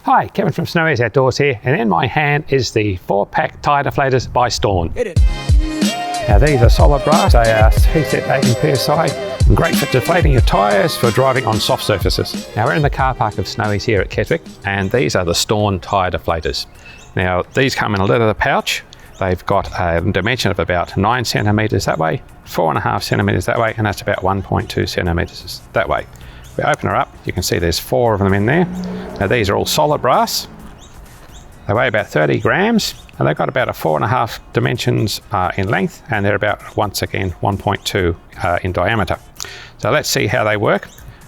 Hi, Kevin from Snowy's Outdoors here, and in my hand is the 4-pack tyre deflators by Staun. Hit it. Now these are solid brass, they are heat-set 18 PSI, and great for deflating your tyres for driving on soft surfaces. Now we're in the car park of Snowy's here at Keswick, and these are the Staun Tyre Deflators. Now these come in a leather pouch. They've got a dimension of about 9 centimetres that way, 4.5 centimetres that way, and that's about 1.2 centimetres that way. If we open her up, you can see there's 4 of them in there. Now these are all solid brass. They weigh about 30 grams, and they've got about a 4.5 dimensions in length, and they're about, once again, 1.2 in diameter. So let's see how they work.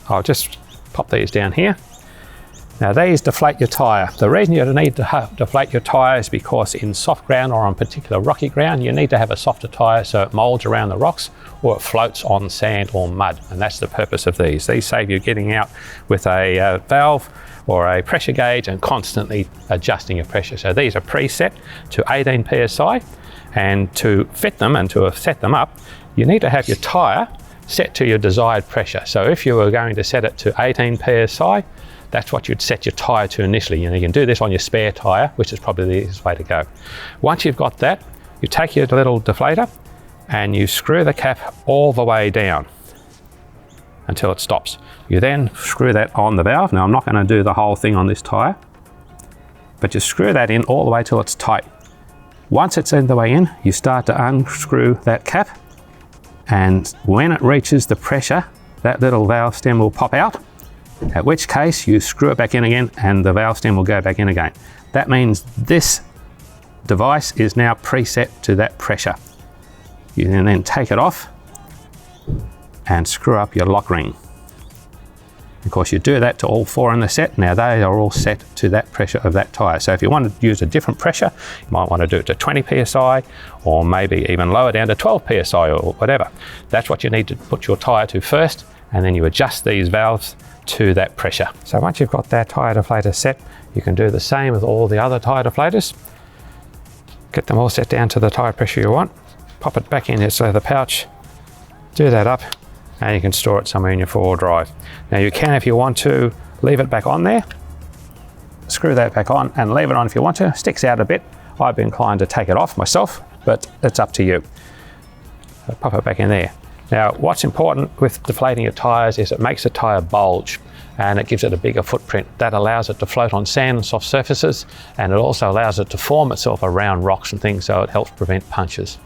I'll just pop these down here. Now these deflate your tyre. The reason you need to deflate your tyre is because in soft ground or on particular rocky ground, you need to have a softer tyre so it moulds around the rocks or it floats on sand or mud, and that's the purpose of these. These save you getting out with a valve or a pressure gauge and constantly adjusting your pressure. So these are preset to 18 PSI, and to fit them and to set them up, you need to have your tyre set to your desired pressure. So if you were going to set it to 18 PSI, that's what you'd set your tyre to initially. You can do this on your spare tyre, which is probably the easiest way to go. Once you've got that, you take your little deflator and you screw the cap all the way down until it stops. You then screw that on the valve. Now I'm not going to do the whole thing on this tyre, but you screw that in all the way till it's tight. Once it's in the way in, you start to unscrew that cap, and when it reaches the pressure, that little valve stem will pop out, at which case you screw it back in again and the valve stem will go back in again. That means this device is now preset to that pressure. You can then take it off and screw up your lock ring. Of course, you do that to all 4 in the set. Now they are all set to that pressure of that tyre. So if you want to use a different pressure, you might want to do it to 20 PSI or maybe even lower down to 12 PSI or whatever. That's what you need to put your tyre to first, and then you adjust these valves to that pressure. So once you've got that tyre deflator set, you can do the same with all the other tyre deflators. Get them all set down to the tyre pressure you want. Pop it back in its leather pouch, do that up, and you can store it somewhere in your 4-wheel drive. Now you can, if you want to, leave it back on there, screw that back on and leave it on if you want to. Sticks out a bit. I'd be inclined to take it off myself, but it's up to you. So pop it back in there. Now what's important with deflating your tyres is it makes the tyre bulge, and it gives it a bigger footprint. That allows it to float on sand and soft surfaces, and it also allows it to form itself around rocks and things, so it helps prevent punches.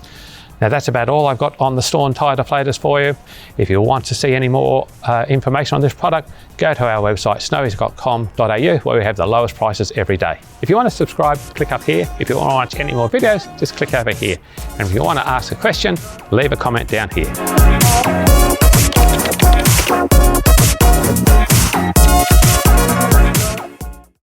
Now that's about all I've got on the Staun Tyre Deflators for you. If you want to see any more information on this product, go to our website snowys.com.au, where we have the lowest prices every day. If you want to subscribe, click up here. If you want to watch any more videos, just click over here. And if you want to ask a question, leave a comment down here.